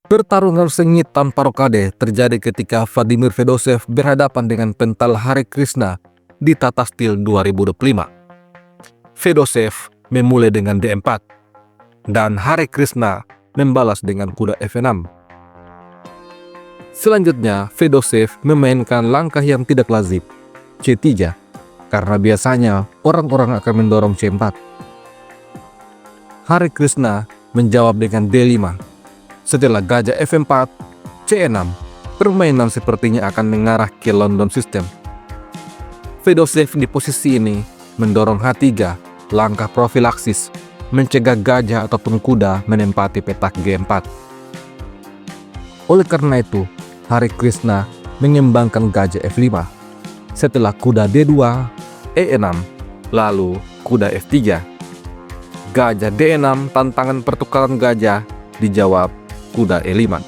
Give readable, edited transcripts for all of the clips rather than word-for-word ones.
Pertarungan sengit tanpa rokade terjadi ketika Vladimir Fedosev berhadapan dengan pental Hare Krishna di Tata Steel 2025. Fedosev memulai dengan D4 dan Hare Krishna membalas dengan kuda F6. Selanjutnya, Fedosev memainkan langkah yang tidak lazim, C3, karena biasanya orang-orang akan mendorong C4. Hare Krishna menjawab dengan D5. Setelah gajah F4, C6, permainan sepertinya akan mengarah ke London System. Fedosev di posisi ini mendorong H3, langkah profilaksis, mencegah gajah ataupun kuda menempati petak G4. Oleh karena itu, Hare Krishna mengembangkan gajah F5. Setelah kuda D2, E6, lalu kuda F3. Gajah D6, tantangan pertukaran gajah, dijawab kuda E5.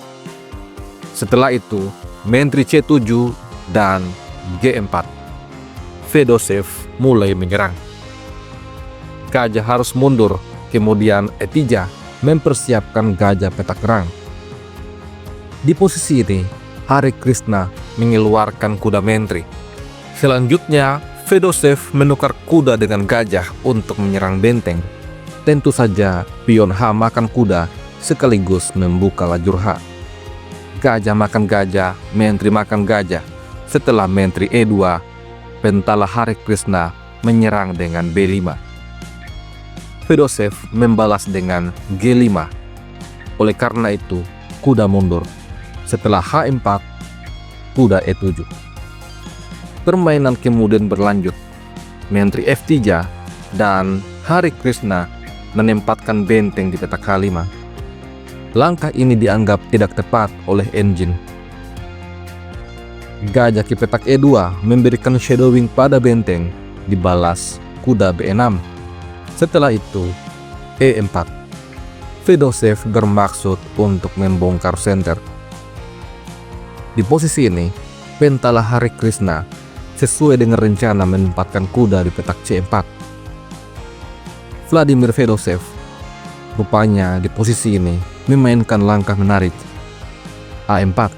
Setelah itu, menteri C7 dan G4. Fedosev mulai menyerang. Gajah harus mundur, kemudian E3 mempersiapkan gajah petak kerang. Di posisi ini, Hare Krishna mengeluarkan kuda menteri. Selanjutnya, Fedosev menukar kuda dengan gajah untuk menyerang benteng. Tentu saja, pion H makan kuda sekaligus membuka lajur H. Gajah makan gajah, menteri makan gajah. Setelah menteri E2, pentala Hare Krishna menyerang dengan B5. Fedosev membalas dengan G5. Oleh karena itu, kuda mundur. Setelah H4, kuda E7. Permainan kemudian berlanjut. Menteri F3 dan Hare Krishna menempatkan benteng di petak H5. Langkah ini dianggap tidak tepat oleh engine. Gajah ke petak E2 memberikan shadowing pada benteng, dibalas kuda B6. Setelah itu, E4. Fedosev bermaksud untuk membongkar senter. Di posisi ini, pentala Hare Krishna sesuai dengan rencana menempatkan kuda di petak C4. Vladimir Fedosev rupanya di posisi ini memainkan langkah menarik, A4,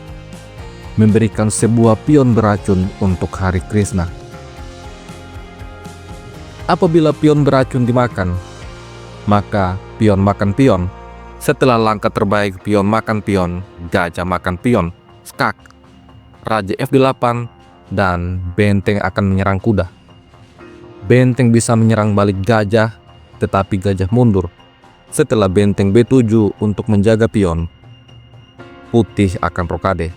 memberikan sebuah pion beracun untuk Hare Krishna. Apabila pion beracun dimakan, maka pion makan pion. Setelah langkah terbaik pion makan pion, gajah makan pion, skak, raja F8, dan benteng akan menyerang kuda. Benteng bisa menyerang balik gajah, tetapi gajah mundur. Setelah benteng B7 untuk menjaga pion, putih akan rokade,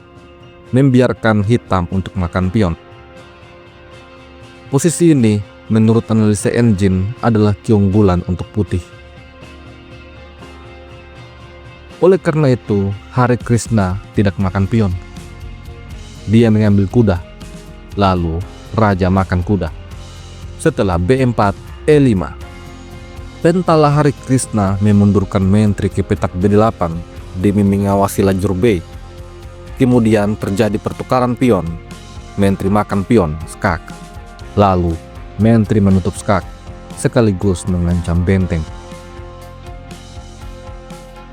membiarkan hitam untuk makan pion. Posisi ini, menurut analisa engine, adalah keunggulan untuk putih. Oleh karena itu, Hare Krishna tidak makan pion. Dia mengambil kuda, lalu raja makan kuda. Setelah B4, E5. Pentala Hare Krishna memundurkan menteri ke petak B8 demi mengawasi lajur B. Kemudian terjadi pertukaran pion. Menteri makan pion, skak. Lalu, menteri menutup skak, sekaligus mengancam benteng.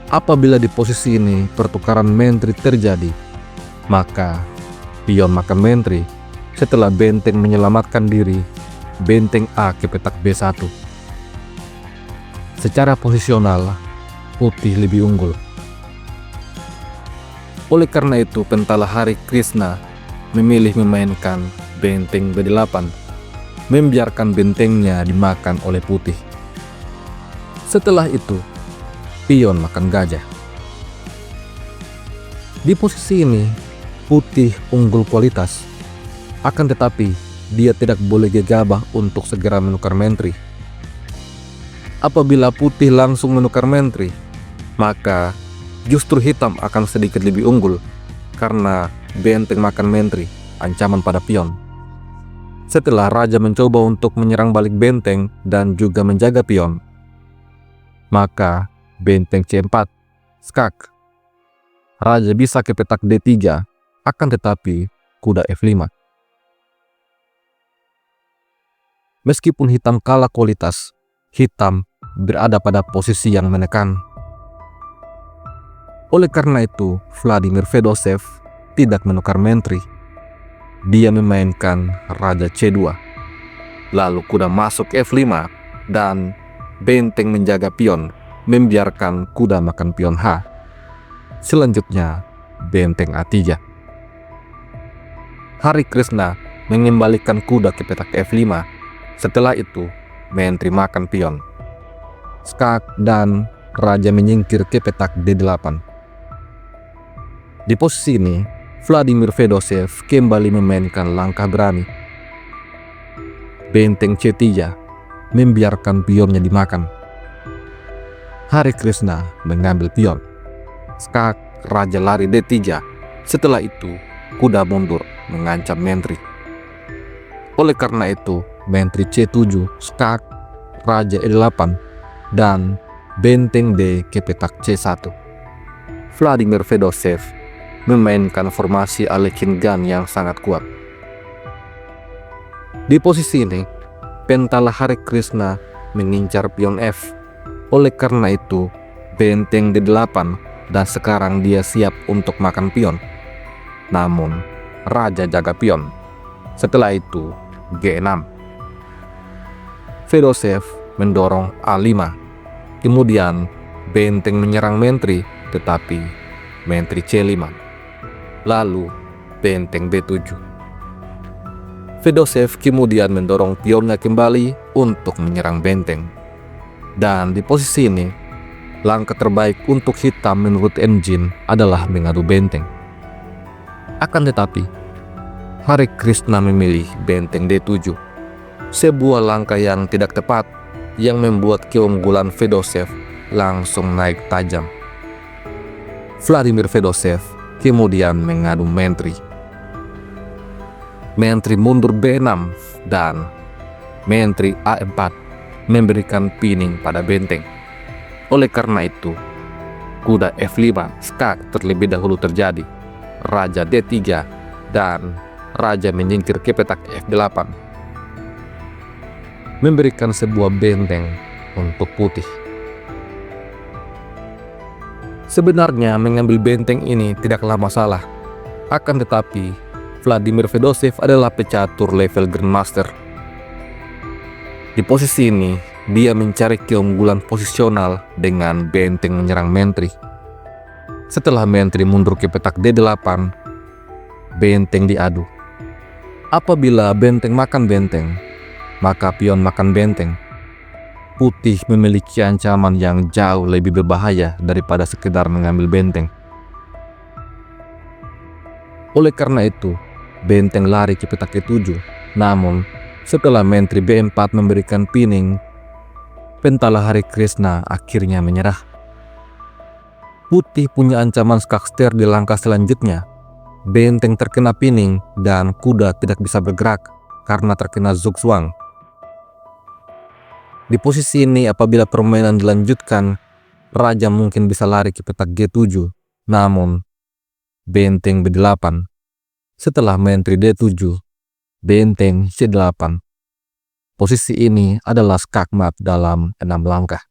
Apabila di posisi ini pertukaran menteri terjadi, maka pion makan menteri. Setelah benteng menyelamatkan diri, benteng A ke petak B1. Secara posisional, putih lebih unggul. Oleh karena itu, pentala Hare Krishna memilih memainkan benteng B8, membiarkan bentengnya dimakan oleh putih. Setelah itu, pion makan gajah. Di posisi ini, putih unggul kualitas. Akan tetapi, dia tidak boleh gegabah untuk segera menukar menteri. Apabila putih langsung menukar menteri, maka justru hitam akan sedikit lebih unggul karena benteng makan menteri, ancaman pada pion. Setelah raja mencoba untuk menyerang balik benteng dan juga menjaga pion, maka benteng C4, skak. Raja bisa ke petak D3, akan tetapi kuda F5. Meskipun hitam kalah kualitas, hitam berada pada posisi yang menekan. Oleh karena itu, Vladimir Fedosev tidak menukar menteri. Dia memainkan Raja C2. Lalu kuda masuk F5 dan benteng menjaga pion, membiarkan kuda makan pion H. Selanjutnya, benteng A3. Hari Krishna mengembalikan kuda ke petak F5. Setelah itu, menteri makan pion. Skak dan raja menyingkir ke petak D8. Di posisi ini, Vladimir Fedosev kembali memainkan langkah berani. Benteng C3 membiarkan pionnya dimakan. Hari Krishna mengambil pion. Skak, raja lari D3. Setelah itu, kuda mundur mengancam menteri. Oleh karena itu, menteri C7, skak, raja E8, dan benteng D ke petak C1. Vladimir Fedosev memainkan formasi Alekhine Gan yang sangat kuat. Di posisi ini, pentala Hari Krishna mengincar pion F. Oleh karena itu, benteng D8 dan sekarang dia siap untuk makan pion. Namun, raja jaga pion. Setelah itu, G6. Fedosev mendorong A5. Kemudian, benteng menyerang menteri, tetapi menteri C5. Lalu, benteng B7. Fedosev kemudian mendorong pionnya kembali untuk menyerang benteng. Dan di posisi ini, langkah terbaik untuk hitam menurut engine adalah mengadu benteng. Akan tetapi, Hari Krishna memilih benteng D7. Sebuah langkah yang tidak tepat yang membuat keunggulan Fedosev langsung naik tajam. Vladimir Fedosev kemudian mengadu menteri. Menteri mundur B6 dan menteri A4 memberikan pining pada benteng. Oleh karena itu, kuda F5 skak terlebih dahulu terjadi. Raja D3 dan raja menyingkir ke petak F8, memberikan sebuah benteng untuk putih. Sebenarnya mengambil benteng ini tidaklah masalah. Akan tetapi, Vladimir Fedosev adalah pecatur level Grandmaster. Di posisi ini, dia mencari keunggulan posisional dengan benteng menyerang menteri. Setelah menteri mundur ke petak D8, benteng diadu. Apabila benteng makan benteng, maka pion makan benteng. Putih memiliki ancaman yang jauh lebih berbahaya daripada sekedar mengambil benteng. Oleh karena itu, benteng lari ke petak E7. Namun, setelah menteri B4 memberikan pining, pentala Hari Krishna akhirnya menyerah. Putih punya ancaman skakster di langkah selanjutnya. Benteng terkena pining dan kuda tidak bisa bergerak karena terkena zugzwang. Di posisi ini, apabila permainan dilanjutkan, raja mungkin bisa lari ke petak G7. Namun, benteng B8. Setelah menteri D7, benteng C8. Posisi ini adalah skakmat dalam 6 langkah.